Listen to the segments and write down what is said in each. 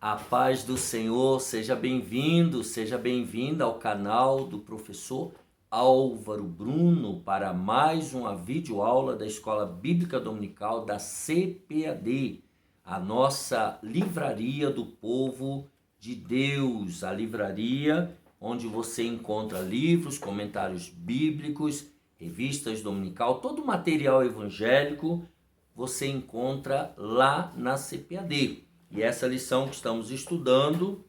A paz do Senhor, seja bem-vindo, seja bem-vinda ao canal do professor Álvaro Bruno para mais uma videoaula da Escola Bíblica Dominical da CPAD, a nossa livraria do povo de Deus, a livraria onde você encontra livros, comentários bíblicos, revistas dominical, todo o material evangélico você encontra lá na CPAD. E essa lição que estamos estudando,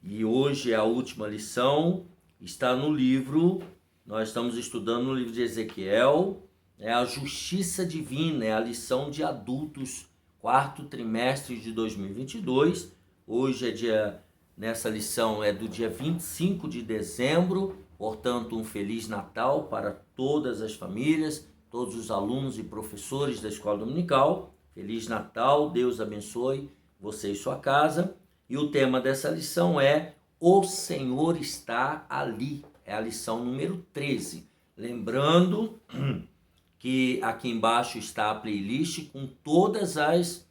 e hoje é a última lição, está no livro, nós estamos estudando no livro de Ezequiel, é a justiça divina, é a lição de adultos, quarto trimestre de 2022. Hoje nessa lição é do dia 25 de dezembro, portanto um Feliz Natal para todas as famílias, todos os alunos e professores da Escola Dominical. Feliz Natal, Deus abençoe você e sua casa. E o tema dessa lição é O Senhor está ali. É a lição número 13. Lembrando que aqui embaixo está a playlist com todas as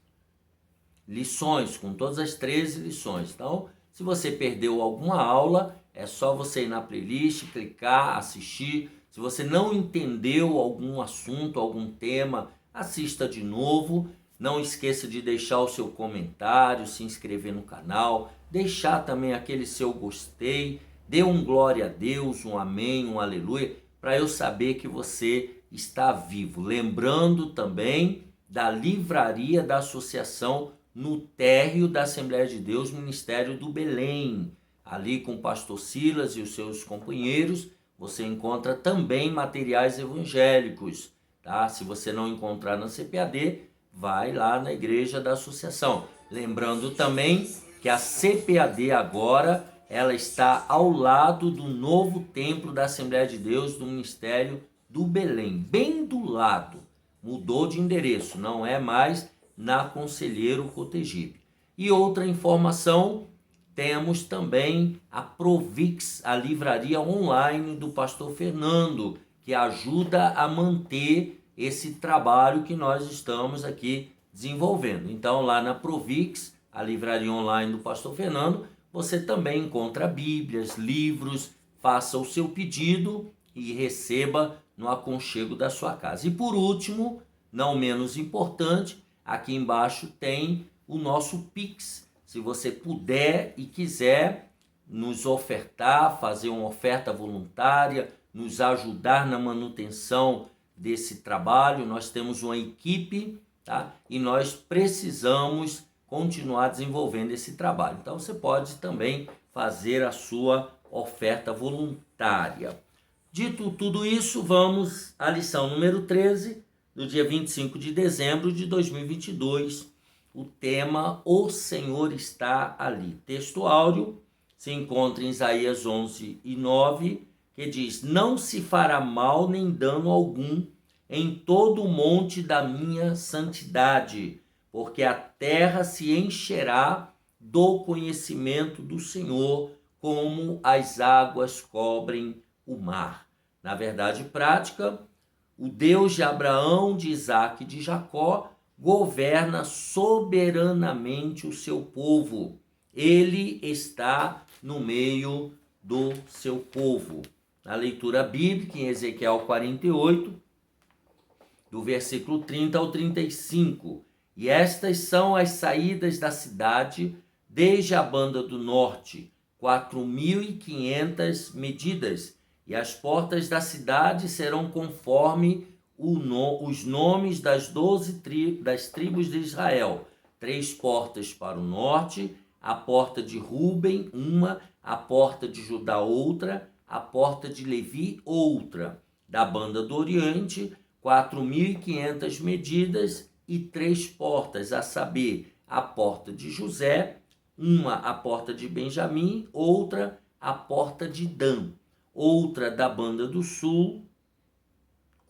lições, com todas as 13 lições. Então, se você perdeu alguma aula, é só você ir na playlist, clicar, assistir. Se você não entendeu algum assunto, algum tema, assista de novo. Não esqueça de deixar o seu comentário, se inscrever no canal, deixar também aquele seu gostei, dê um glória a Deus, um amém, um aleluia, para eu saber que você está vivo. Lembrando também da livraria da associação no térreo da Assembleia de Deus, Ministério do Belém. Ali com o pastor Silas e os seus companheiros, você encontra também materiais evangélicos, tá? Se você não encontrar na CPAD, vai lá na igreja da associação. Lembrando também que a CPAD agora, ela está ao lado do novo templo da Assembleia de Deus do Ministério do Belém, bem do lado. Mudou de endereço, não é mais na Conselheiro Cotegipe. E outra informação, temos também a Provix, a livraria online do pastor Fernando, que ajuda a manter esse trabalho que nós estamos aqui desenvolvendo. Então, lá na Provix, a livraria online do pastor Fernando, você também encontra bíblias, livros, faça o seu pedido e receba no aconchego da sua casa. E por último, não menos importante, aqui embaixo tem o nosso Pix. Se você puder e quiser nos ofertar, fazer uma oferta voluntária, nos ajudar na manutenção desse trabalho, nós temos uma equipe, tá? E nós precisamos continuar desenvolvendo esse trabalho. Então você pode também fazer a sua oferta voluntária. Dito tudo isso, vamos à lição número 13, do dia 25 de dezembro de 2022. O tema O Senhor está ali. Texto áudio se encontra em Isaías 11:9, que diz: Não se fará mal nem dano algum em todo o monte da minha santidade, porque a terra se encherá do conhecimento do Senhor, como as águas cobrem o mar. Na verdade prática, o Deus de Abraão, de Isaque e de Jacó governa soberanamente o seu povo. Ele está no meio do seu povo. Na leitura bíblica, em Ezequiel 48, do versículo 30 ao 35. E estas são as saídas da cidade, desde a banda do norte, 4.500 medidas. E as portas da cidade serão conforme os nomes das 12 das tribos de Israel. 3 portas para o norte, a porta de Ruben, uma, a porta de Judá, outra, a porta de Levi, outra. Da banda do oriente, 4.500 medidas e 3 portas, a saber, a porta de José, uma a porta de Benjamim, outra a porta de Dan. Outra da banda do sul,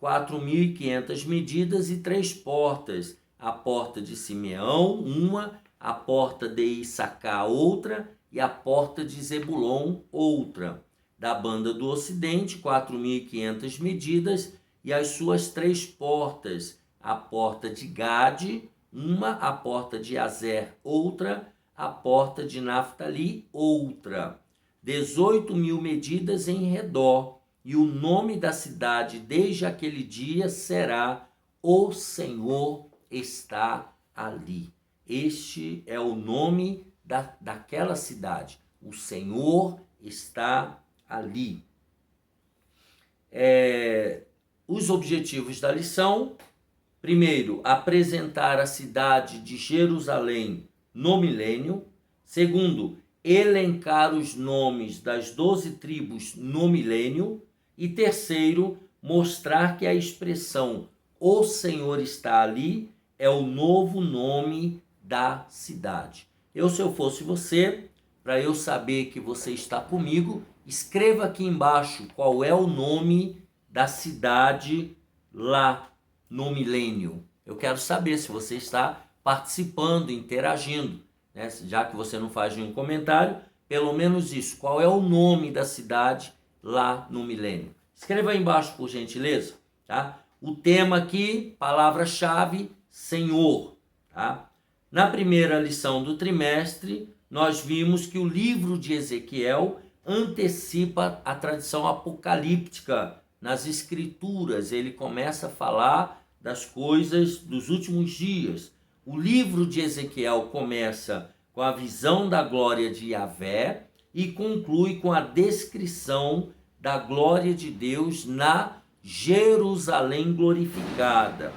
4.500 medidas e 3 portas, a porta de Simeão, uma, a porta de Issacar, outra, e a porta de Zebulon, outra. Da banda do ocidente, 4.500 medidas e as suas 3 portas, a porta de Gade, uma, a porta de Azer, outra, a porta de Naftali, outra. 18.000 medidas em redor, e o nome da cidade desde aquele dia será: O Senhor está ali. Este é o nome daquela cidade. O Senhor está ali. Os objetivos da lição: primeiro, apresentar a cidade de Jerusalém no milênio. Segundo, elencar os nomes das 12 tribos no milênio. E terceiro, mostrar que a expressão "O Senhor está ali" é o novo nome da cidade. Se eu fosse você, para eu saber que você está comigo, escreva aqui embaixo qual é o nome da cidade lá no milênio. Eu quero saber se você está participando, interagindo, né? Já que você não faz nenhum comentário, pelo menos isso. Qual é o nome da cidade lá no milênio? Escreva aí embaixo, por gentileza, tá? O tema aqui, palavra-chave, Senhor, tá? Na primeira lição do trimestre, nós vimos que o livro de Ezequiel antecipa a tradição apocalíptica nas escrituras. Ele começa a falar das coisas dos últimos dias. O livro de Ezequiel começa com a visão da glória de Yahvé e conclui com a descrição da glória de Deus na Jerusalém glorificada.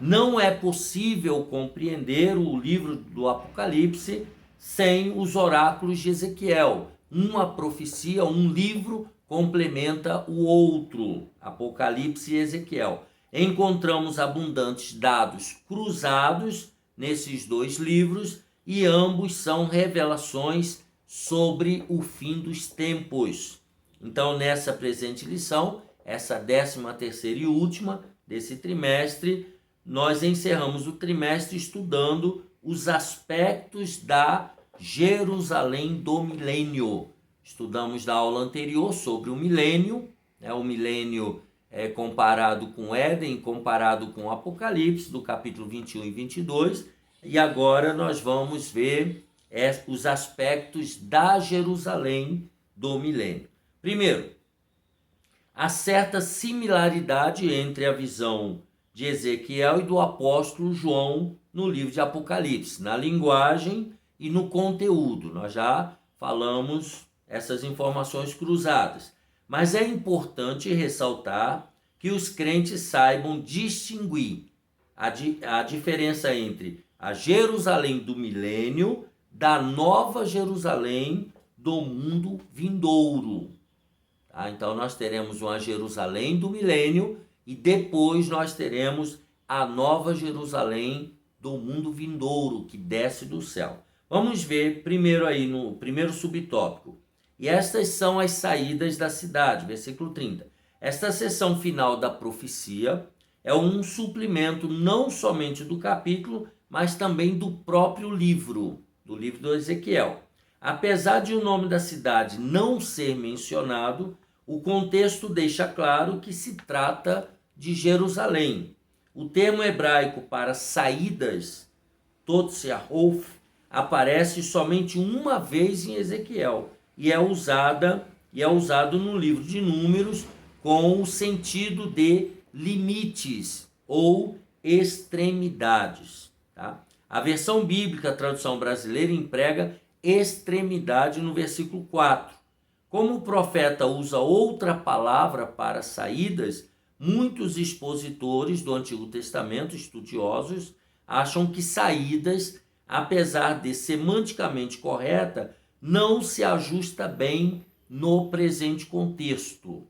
Não é possível compreender o livro do Apocalipse sem os oráculos de Ezequiel. Uma profecia, um livro complementa o outro, Apocalipse e Ezequiel. Encontramos abundantes dados cruzados nesses dois livros e ambos são revelações sobre o fim dos tempos. Então, nessa presente lição, essa 13ª e última desse trimestre, nós encerramos o trimestre estudando os aspectos da Jerusalém do milênio. Estudamos na aula anterior sobre o milênio, né? O milênio é comparado com Éden, comparado com o Apocalipse, do capítulo 21 e 22, e agora nós vamos ver os aspectos da Jerusalém do milênio. Primeiro, há certa similaridade entre a visão de Ezequiel e do apóstolo João no livro de Apocalipse, na linguagem e no conteúdo. Nós já falamos essas informações cruzadas. Mas é importante ressaltar que os crentes saibam distinguir a diferença entre a Jerusalém do milênio da nova Jerusalém do mundo vindouro. Tá? Então nós teremos uma Jerusalém do milênio e depois nós teremos a nova Jerusalém do mundo vindouro, que desce do céu. Vamos ver primeiro aí no primeiro subtópico. E estas são as saídas da cidade, versículo 30. Esta seção final da profecia é um suplemento não somente do capítulo, mas também do próprio livro, do livro do Ezequiel. Apesar de o nome da cidade não ser mencionado, o contexto deixa claro que se trata de Jerusalém. O termo hebraico para saídas, Totseahof, aparece somente uma vez em Ezequiel e é usado no livro de Números com o sentido de limites ou extremidades. Tá? A versão bíblica, a tradução brasileira, emprega extremidade no versículo 4. Como o profeta usa outra palavra para saídas, muitos expositores do Antigo Testamento, estudiosos, acham que saídas, apesar de semanticamente correta, não se ajusta bem no presente contexto.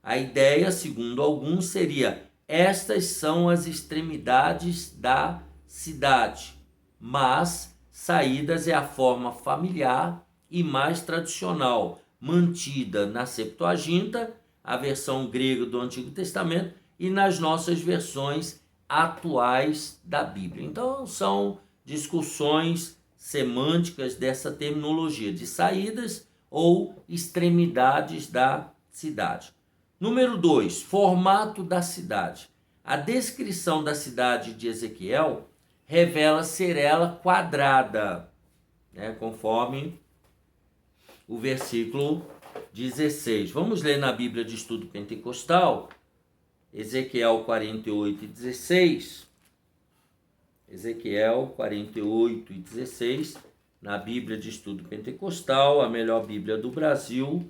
A ideia, segundo alguns, seria: estas são as extremidades da cidade, mas saídas é a forma familiar e mais tradicional, mantida na Septuaginta, a versão grega do Antigo Testamento, e nas nossas versões atuais da Bíblia. Então, são discussões semânticas dessa terminologia de saídas ou extremidades da cidade. Número 2, formato da cidade. A descrição da cidade de Ezequiel revela ser ela quadrada. né, conforme o versículo 16. Vamos ler na Bíblia de Estudo Pentecostal, Ezequiel 48 e 16. Ezequiel 48 e 16, na Bíblia de Estudo Pentecostal, a melhor Bíblia do Brasil.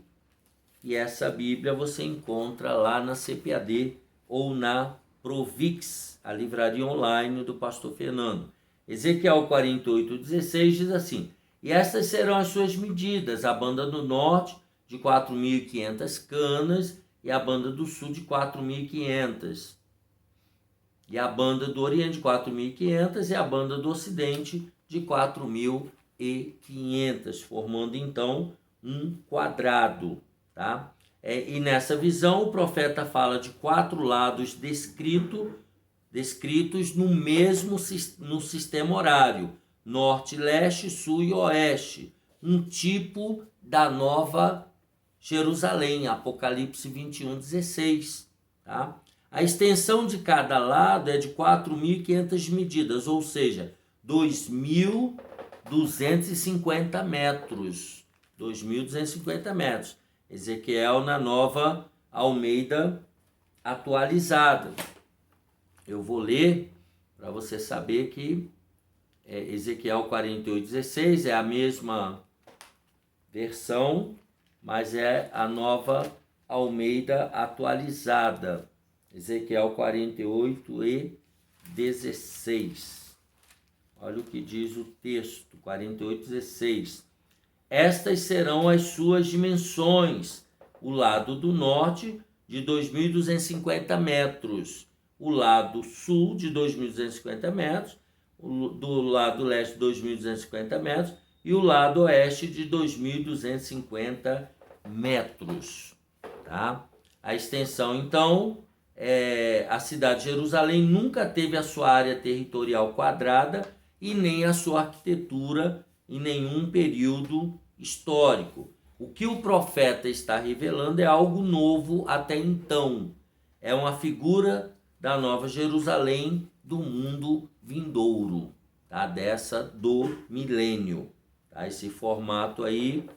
E essa Bíblia você encontra lá na CPAD ou na Provix, a livraria online do pastor Fernando. Ezequiel 48, 16 diz assim: e estas serão as suas medidas, a banda do norte de 4.500 canas e a banda do sul de 4.500. E a banda do oriente de 4.500 e a banda do ocidente de 4.500, formando então um quadrado. Tá? E nessa visão o profeta fala de 4 lados descritos no sistema horário, norte, leste, sul e oeste, um tipo da nova Jerusalém, Apocalipse 21, 16. Tá? A extensão de cada lado é de 4.500 medidas, ou seja, 2.250 metros. 2.250 metros. Ezequiel na nova Almeida atualizada. Eu vou ler para você saber que Ezequiel 48:16 é a mesma versão, mas é a nova Almeida atualizada. Ezequiel 48:16. Olha o que diz o texto, 48:16. Estas serão as suas dimensões: o lado do norte de 2.250 metros, o lado sul de 2.250 metros, do lado leste 2.250 metros e o lado oeste de 2.250 metros. Tá? A extensão, então, a cidade de Jerusalém nunca teve a sua área territorial quadrada e nem a sua arquitetura em nenhum período histórico. O que o profeta está revelando é algo novo até então. É uma figura da nova Jerusalém do mundo vindouro, tá? Dessa do milênio. Tá? Esse formato aí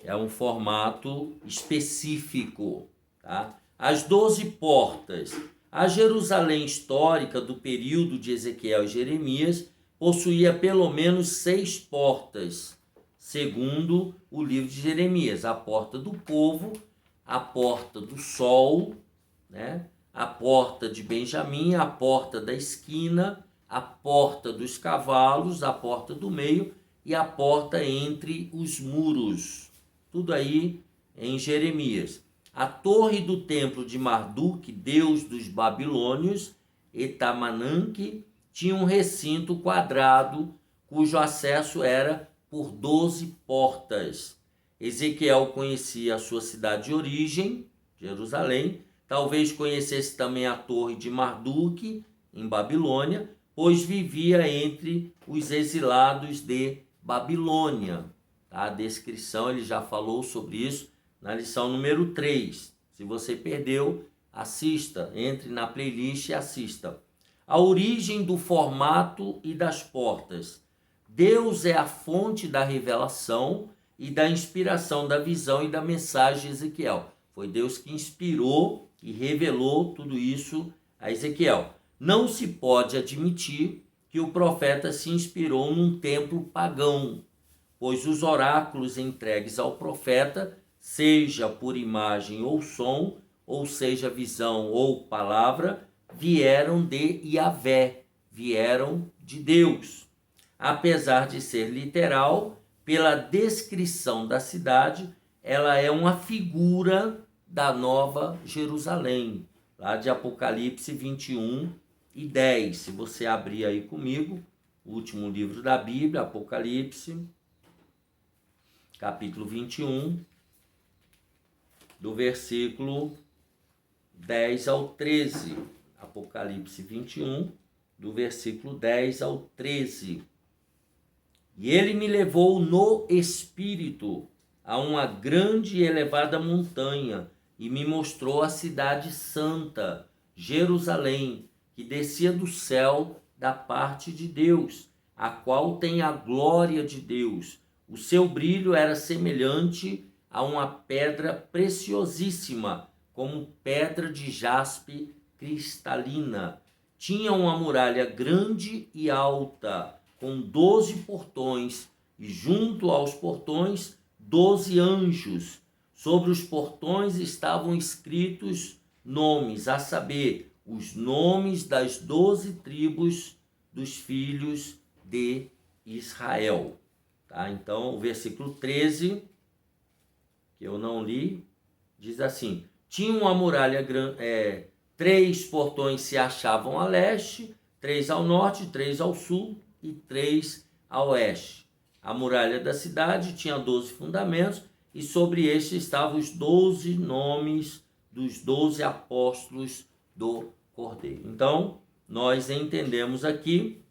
é um formato específico. Tá? As 12 portas. A Jerusalém histórica do período de Ezequiel e Jeremias possuía pelo menos 6 portas, segundo o livro de Jeremias: a porta do povo, a porta do sol, né? A porta de Benjamim, a porta da esquina, a porta dos cavalos, a porta do meio e a porta entre os muros. Tudo aí em Jeremias. A torre do templo de Marduk, deus dos babilônios, Etamananque, tinha um recinto quadrado cujo acesso era por 12 portas. Ezequiel conhecia a sua cidade de origem, Jerusalém, talvez conhecesse também a torre de Marduk, em Babilônia, pois vivia entre os exilados de Babilônia. A descrição, ele já falou sobre isso na lição número 3. Se você perdeu, assista, entre na playlist e assista. A origem do formato e das portas. Deus é a fonte da revelação e da inspiração da visão e da mensagem de Ezequiel. Foi Deus que inspirou e revelou tudo isso a Ezequiel. Não se pode admitir que o profeta se inspirou num templo pagão, pois os oráculos entregues ao profeta, seja por imagem ou som, ou seja visão ou palavra, vieram de Yahvé, vieram de Deus. Apesar de ser literal, pela descrição da cidade, ela é uma figura da nova Jerusalém, lá de Apocalipse 21:10. Se você abrir aí comigo, o último livro da Bíblia, Apocalipse, capítulo 21, do versículo 10 ao 13. Apocalipse 21, do versículo 10 ao 13. E ele me levou no espírito a uma grande e elevada montanha e me mostrou a cidade santa, Jerusalém, que descia do céu da parte de Deus, a qual tem a glória de Deus. O seu brilho era semelhante a uma pedra preciosíssima, como pedra de jaspe cristalina. Tinha uma muralha grande e alta, com 12 portões, e junto aos portões 12 anjos. Sobre os portões estavam escritos nomes, a saber, os nomes das 12 tribos dos filhos de Israel. Tá? Então, o versículo 13, que eu não li, diz assim: tinha uma muralha grande, 3 portões se achavam a leste, 3 ao norte, 3 ao sul e 3 a oeste. A muralha da cidade tinha 12 fundamentos, e sobre este estavam os 12 nomes dos 12 apóstolos do Cordeiro. Então, nós entendemos aqui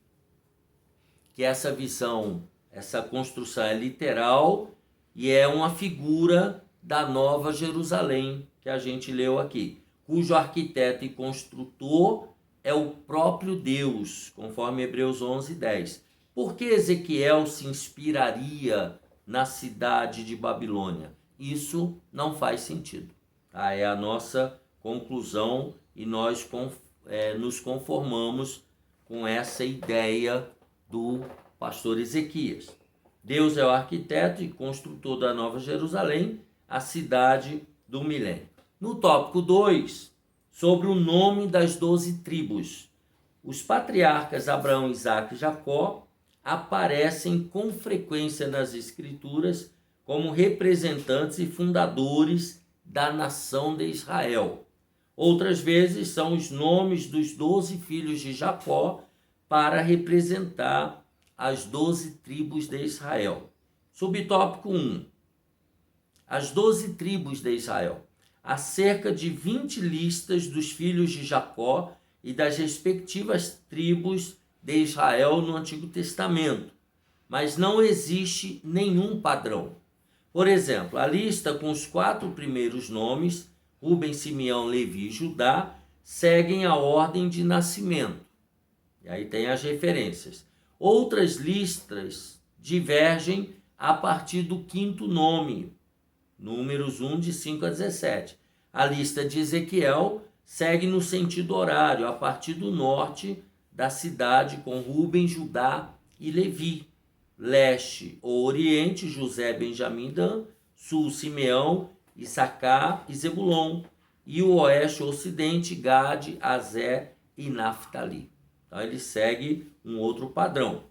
que essa visão, essa construção é literal e é uma figura da Nova Jerusalém que a gente leu aqui, cujo arquiteto e construtor é o próprio Deus, conforme Hebreus 11:10. Por que Ezequiel se inspiraria na cidade de Babilônia? Isso não faz sentido. Tá? É a nossa conclusão e nós nos conformamos com essa ideia do pastor Ezequias. Deus é o arquiteto e construtor da Nova Jerusalém, a cidade do milênio. No tópico 2, sobre o nome das 12 tribos. Os patriarcas Abraão, Isaque e Jacó aparecem com frequência nas Escrituras como representantes e fundadores da nação de Israel. Outras vezes são os nomes dos 12 filhos de Jacó para representar as 12 tribos de Israel. Subtópico 1. As 12 tribos de Israel. Há cerca de 20 listas dos filhos de Jacó e das respectivas tribos de Israel no Antigo Testamento, mas não existe nenhum padrão. Por exemplo, a lista com os 4 primeiros nomes, Ruben, Simeão, Levi e Judá, seguem a ordem de nascimento. E aí tem as referências. Outras listas divergem a partir do 5º nome, Números 1, de 5 a 17. A lista de Ezequiel segue no sentido horário, a partir do norte da cidade, com Ruben, Judá e Levi. Leste ou oriente, José, Benjamim, Dan. Sul, Simeão, Issacar e Zebulon. E o oeste ou ocidente, Gade, Azé e Naftali. Então ele segue um outro padrão.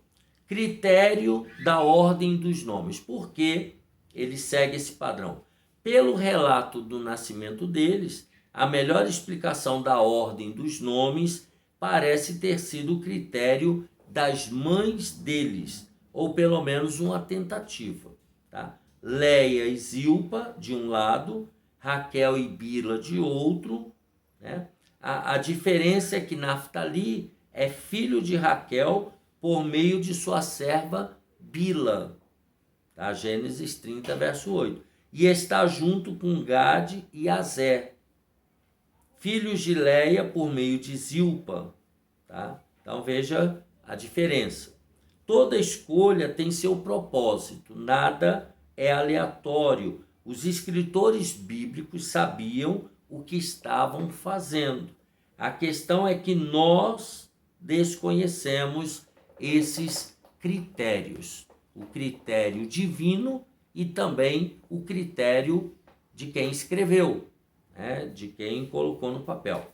Critério da ordem dos nomes. Por que ele segue esse padrão? Pelo relato do nascimento deles, a melhor explicação da ordem dos nomes parece ter sido o critério das mães deles, ou pelo menos uma tentativa. Tá? Leia e Zilpa, de um lado, Raquel e Bila, de outro. Né? A diferença é que Naftali é filho de Raquel por meio de sua serva Bila. Tá? Gênesis 30, verso 8. E está junto com Gade e Azé, filhos de Leia por meio de Zilpa. Tá? Então veja a diferença. Toda escolha tem seu propósito, nada é aleatório. Os escritores bíblicos sabiam o que estavam fazendo. A questão é que nós desconhecemos esses critérios. O critério divino e também o critério de quem escreveu, né? De quem colocou no papel.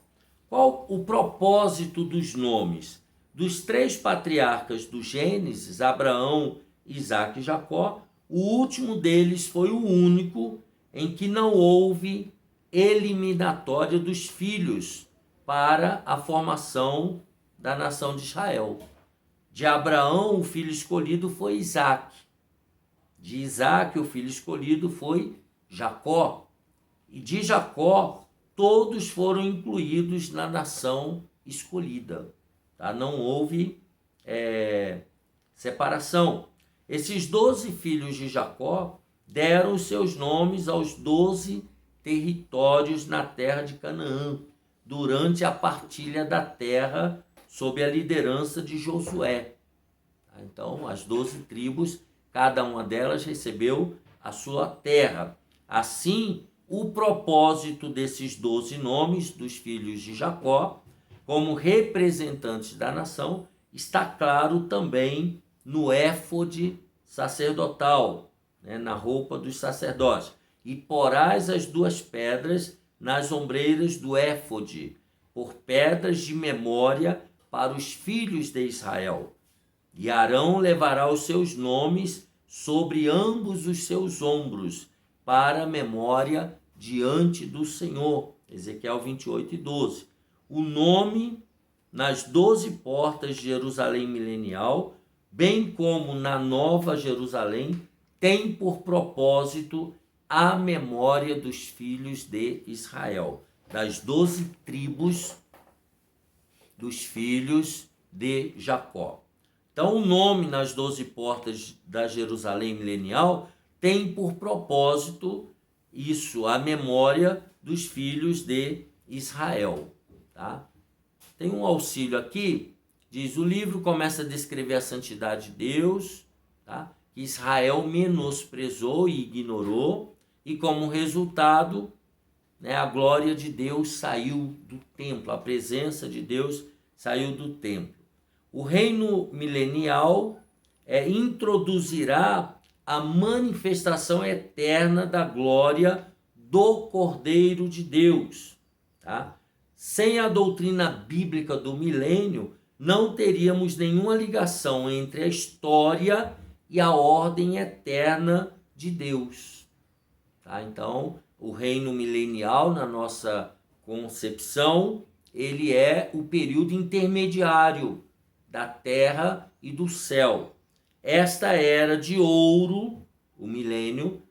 Qual o propósito dos nomes? Dos 3 patriarcas do Gênesis, Abraão, Isaque e Jacó, o último deles foi o único em que não houve eliminatória dos filhos para a formação da nação de Israel. De Abraão, o filho escolhido foi Isaque. De Isaque, o filho escolhido foi Jacó. E de Jacó, todos foram incluídos na nação escolhida. Tá? Não houve separação. Esses 12 filhos de Jacó deram os seus nomes aos 12 territórios na terra de Canaã, durante a partilha da terra sob a liderança de Josué. Então, as 12 tribos, cada uma delas recebeu a sua terra. Assim, o propósito desses 12 nomes dos filhos de Jacó, como representantes da nação, está claro também no éfode sacerdotal, né, na roupa dos sacerdotes. E porás as 2 pedras nas ombreiras do éfode, por pedras de memória para os filhos de Israel. E Arão levará os seus nomes sobre ambos os seus ombros, para a memória diante do Senhor. Ezequiel 28:12. O nome nas 12 portas de Jerusalém milenial, bem como na Nova Jerusalém, tem por propósito a memória dos filhos de Israel, das 12 tribos dos filhos de Jacó. Então, o nome nas 12 portas da Jerusalém milenial tem por propósito isso, a memória dos filhos de Israel. Tá? Tem um auxílio aqui, diz: o livro começa a descrever a santidade de Deus, tá? Que Israel menosprezou e ignorou, e como resultado, né, a glória de Deus saiu do templo, a presença de Deus saiu do templo. O reino milenial introduzirá a manifestação eterna da glória do Cordeiro de Deus. Tá? Sem a doutrina bíblica do milênio, não teríamos nenhuma ligação entre a história e a ordem eterna de Deus. Tá? Então, o reino milenial, na nossa concepção, ele é o período intermediário da terra e do céu. Esta era de ouro, o milênio,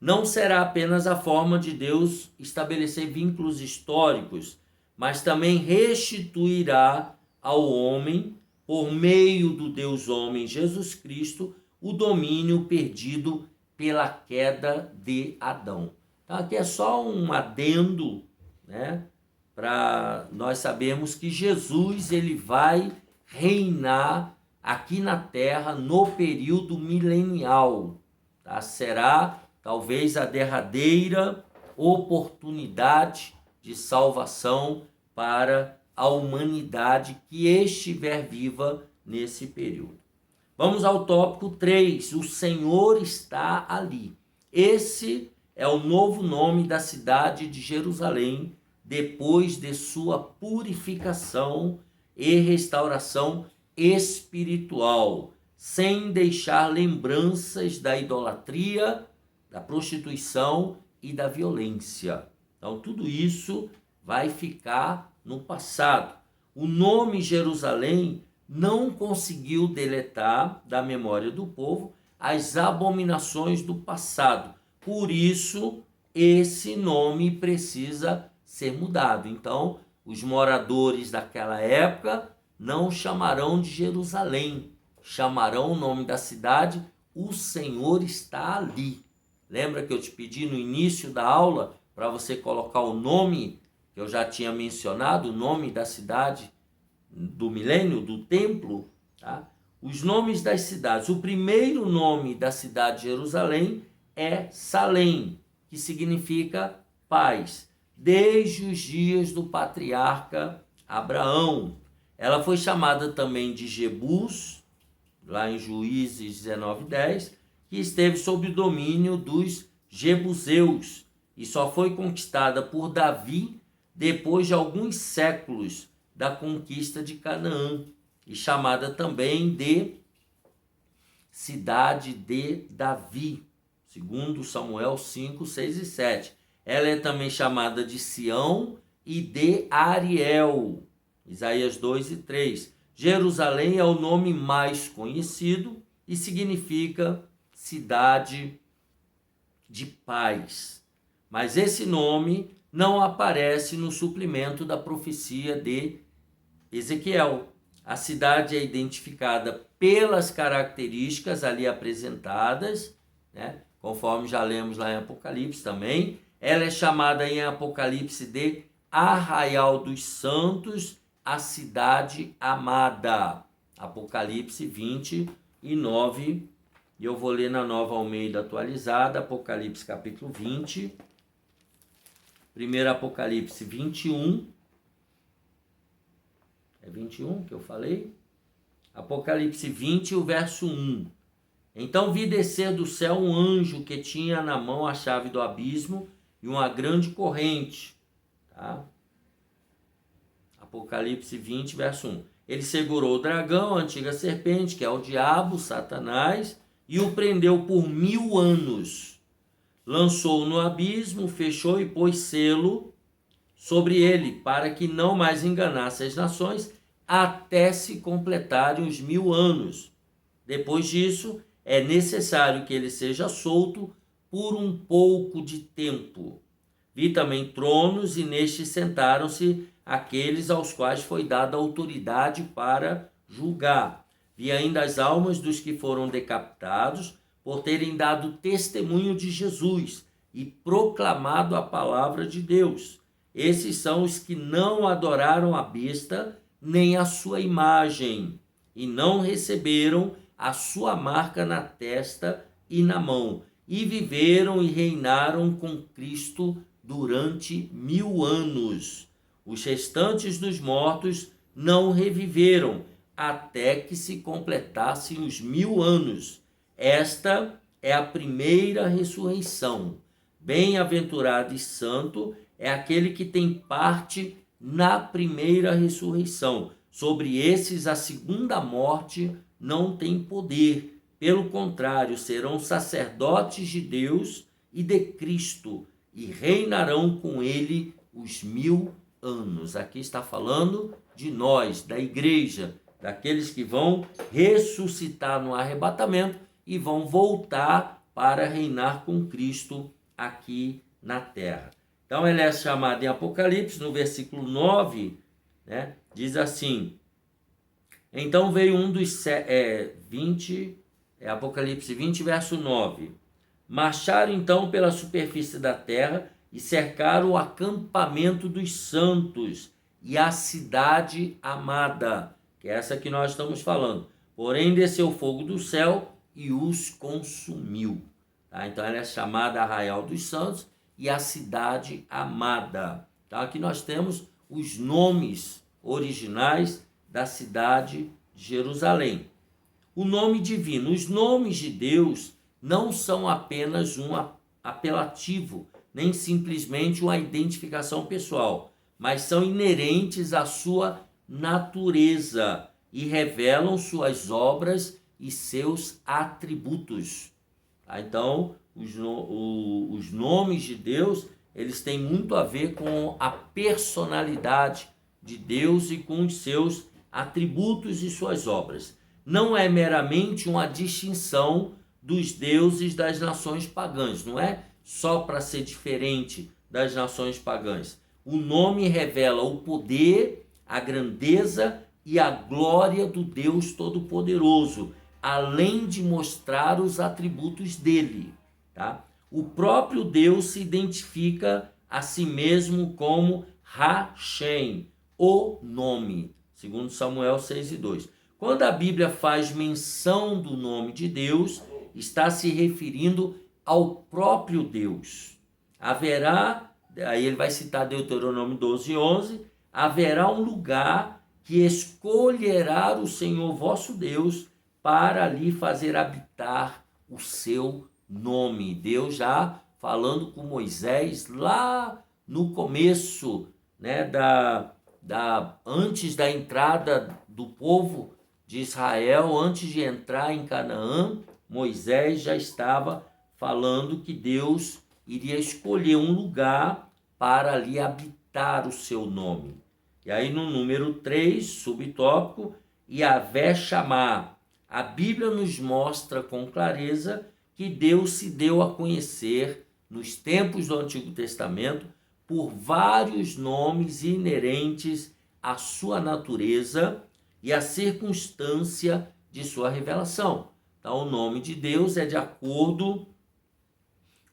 não será apenas a forma de Deus estabelecer vínculos históricos, mas também restituirá ao homem, por meio do Deus homem Jesus Cristo, o domínio perdido pela queda de Adão. Então aqui é só um adendo, né, para nós sabermos que Jesus ele vai reinar aqui na terra no período milenial. Tá? Será talvez a derradeira oportunidade de salvação para a humanidade que estiver viva nesse período. Vamos ao tópico 3. O Senhor está ali. Esse é o novo nome da cidade de Jerusalém, depois de sua purificação e restauração espiritual, sem deixar lembranças da idolatria, da prostituição e da violência. Então, tudo isso vai ficar no passado. O nome Jerusalém não conseguiu deletar da memória do povo as abominações do passado. Por isso, esse nome precisa ser mudado. Então, os moradores daquela época não chamarão de Jerusalém, chamarão o nome da cidade, o Senhor está ali. Lembra que eu te pedi no início da aula para você colocar o nome, que eu já tinha mencionado, o nome da cidade do milênio, do templo? Tá? Os nomes das cidades. O primeiro nome da cidade de Jerusalém é Salém, que significa paz, desde os dias do patriarca Abraão. Ela foi chamada também de Jebus, lá em Juízes 19:10, que esteve sob o domínio dos Jebuseus e só foi conquistada por Davi depois de alguns séculos da conquista de Canaã, e chamada também de cidade de Davi, segundo Samuel 5, 6 e 7. Ela é também chamada de Sião e de Ariel, Isaías 2 e 3. Jerusalém é o nome mais conhecido e significa cidade de paz. Mas esse nome não aparece no suplemento da profecia de Ezequiel. A cidade é identificada pelas características ali apresentadas, né? Conforme já lemos lá em Apocalipse também. Ela é chamada em Apocalipse de Arraial dos Santos, a cidade amada. Apocalipse 29, e eu vou ler na Nova Almeida atualizada, Apocalipse capítulo 20, primeiro Apocalipse 21, é 21 que eu falei? Apocalipse 20, o verso 1. Então vi descer do céu um anjo que tinha na mão a chave do abismo e uma grande corrente. Tá? Apocalipse 20, verso 1. Ele segurou o dragão, a antiga serpente, que é o diabo, Satanás, e o prendeu por 1000 anos. Lançou-o no abismo, fechou e pôs selo sobre ele, para que não mais enganasse as nações, até se completarem os 1000 anos. Depois disso, é necessário que ele seja solto por um pouco de tempo. Vi também tronos, e nestes sentaram-se aqueles aos quais foi dada autoridade para julgar. Vi ainda as almas dos que foram decapitados por terem dado testemunho de Jesus e proclamado a palavra de Deus. Esses são os que não adoraram a besta nem a sua imagem, e não receberam a sua marca na testa e na mão, e viveram e reinaram com Cristo durante 1000 anos. Os restantes dos mortos não reviveram até que se completassem os 1000 anos. Esta é a primeira ressurreição. Bem-aventurado e santo é aquele que tem parte na primeira ressurreição. Sobre esses, a segunda morte não tem poder. Pelo contrário, serão sacerdotes de Deus e de Cristo, e reinarão com ele os 1000 anos. Aqui está falando de nós, da igreja, daqueles que vão ressuscitar no arrebatamento e vão voltar para reinar com Cristo aqui na terra. Então ele é chamado em Apocalipse, no versículo 9, né, diz assim: então veio um dos 20, Apocalipse 20, verso 9. Marcharam então pela superfície da terra e cercaram o acampamento dos santos e a cidade amada, que é essa que nós estamos falando. Porém desceu fogo do céu e os consumiu. Tá? Então ela é chamada Arraial dos Santos e a cidade amada. Então aqui nós temos os nomes originais da cidade de Jerusalém. O nome divino. Os nomes de Deus não são apenas um apelativo, nem simplesmente uma identificação pessoal, mas são inerentes à sua natureza e revelam suas obras e seus atributos. Tá? Então, os nomes de Deus, eles têm muito a ver com a personalidade de Deus e com os seus atributos e suas obras. Não é meramente uma distinção dos deuses das nações pagãs, não é só para ser diferente das nações pagãs. O nome revela o poder, a grandeza e a glória do Deus Todo-Poderoso, além de mostrar os atributos dele. Tá? O próprio Deus se identifica a si mesmo como Hashem, o nome, segundo Samuel 6:2. Quando a Bíblia faz menção do nome de Deus, está se referindo ao próprio Deus. Haverá, aí ele vai citar Deuteronômio 12:11, haverá um lugar que escolherá o Senhor vosso Deus para ali fazer habitar o seu nome. Deus já falando com Moisés lá no começo, né, antes da entrada do povo de Israel, antes de entrar em Canaã, Moisés já estava falando que Deus iria escolher um lugar para ali habitar o seu nome. E aí no número 3, subtópico, Yahvé chamar. A Bíblia nos mostra com clareza que Deus se deu a conhecer nos tempos do Antigo Testamento por vários nomes inerentes à sua natureza e à circunstância de sua revelação. Então, o nome de Deus é de acordo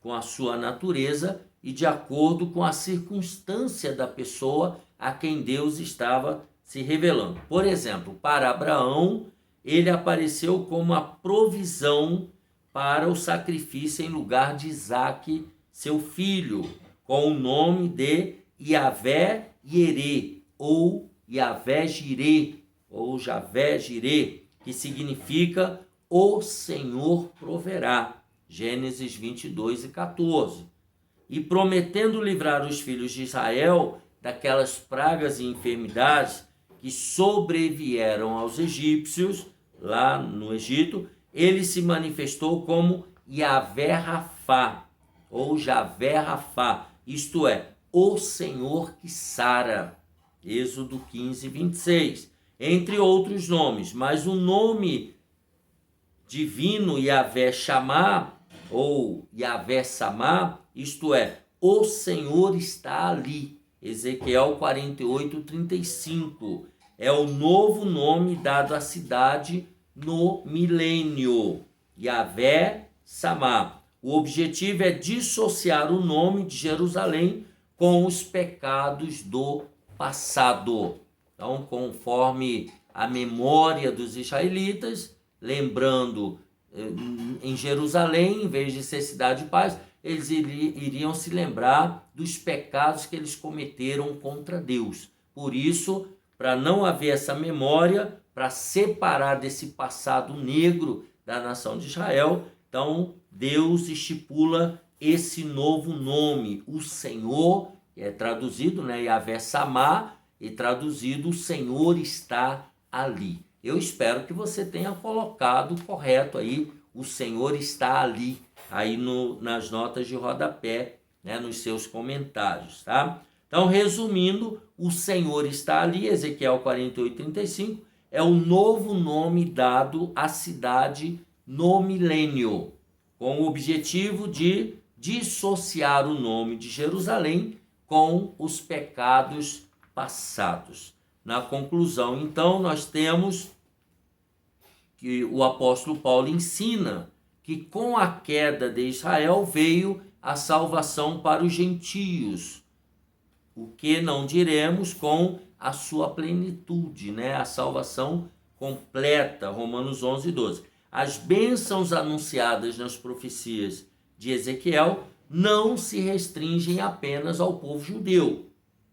com a sua natureza e de acordo com a circunstância da pessoa a quem Deus estava se revelando. Por exemplo, para Abraão, ele apareceu como a provisão para o sacrifício em lugar de Isaque, seu filho, com o nome de Yavé Yireh, ou Yavé Jireh, ou Javé Jireh, que significa o Senhor proverá. Gênesis 22:14. E prometendo livrar os filhos de Israel daquelas pragas e enfermidades que sobrevieram aos egípcios, lá no Egito, ele se manifestou como Yavé Rafá, ou Javé Rafá, isto é, o Senhor que sara. Êxodo 15:26. Entre outros nomes, mas o nome divino Yavé Chamá, ou Yavé Samá, isto é, o Senhor está ali. Ezequiel 48:35. É o novo nome dado à cidade no milênio. Yavé Samá. O objetivo é dissociar o nome de Jerusalém com os pecados do passado. Então, conforme a memória dos israelitas, lembrando em Jerusalém, em vez de ser cidade de paz, eles iriam se lembrar dos pecados que eles cometeram contra Deus. Por isso, para não haver essa memória, para separar desse passado negro da nação de Israel, então Deus estipula esse novo nome, o Senhor, que é traduzido, Yavé Samá, e traduzido, o Senhor está ali. Eu espero que você tenha colocado correto aí, o Senhor está ali, aí nas notas de rodapé, nos seus comentários, tá? Então, resumindo, o Senhor está ali, Ezequiel 48:35, é o novo nome dado à cidade no milênio, com o objetivo de dissociar o nome de Jerusalém com os pecados passados. Na conclusão, então, nós temos que o apóstolo Paulo ensina que com a queda de Israel veio a salvação para os gentios, o que não diremos com a sua plenitude, a salvação completa, Romanos 11:12. As bênçãos anunciadas nas profecias de Ezequiel não se restringem apenas ao povo judeu.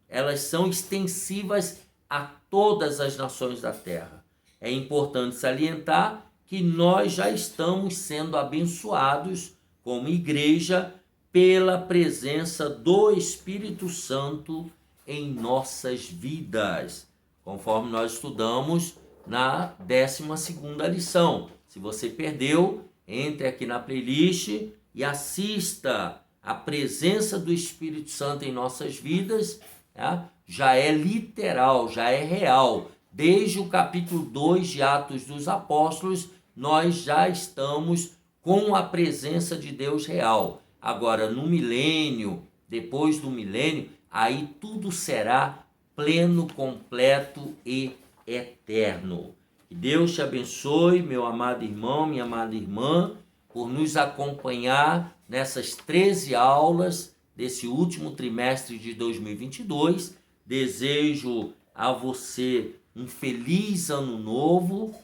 Elas são extensivas a todas as nações da terra. É importante salientar que nós já estamos sendo abençoados como igreja pela presença do Espírito Santo em nossas vidas, conforme nós estudamos na 12ª lição. Se você perdeu, entre aqui na playlist e assista a presença do Espírito Santo em nossas vidas, tá? Já é literal, já é real. Desde o capítulo 2 de Atos dos Apóstolos, nós já estamos com a presença de Deus real. Agora, no milênio, depois do milênio, aí tudo será pleno, completo e eterno. Que Deus te abençoe, meu amado irmão, minha amada irmã, por nos acompanhar nessas 13 aulas desse último trimestre de 2022. Desejo a você um feliz ano novo,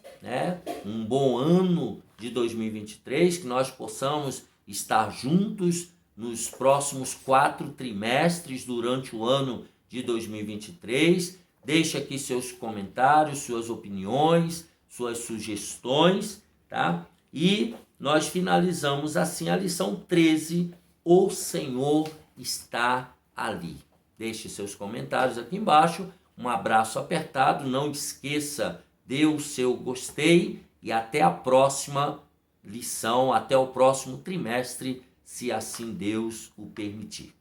um bom ano de 2023, que nós possamos estar juntos nos próximos 4 trimestres durante o ano de 2023. Deixe aqui seus comentários, suas opiniões, suas sugestões, tá? E nós finalizamos assim a lição 13, o Senhor está ali. Deixe seus comentários aqui embaixo. Um abraço apertado, não esqueça, dê o seu gostei e até a próxima lição, até o próximo trimestre, se assim Deus o permitir.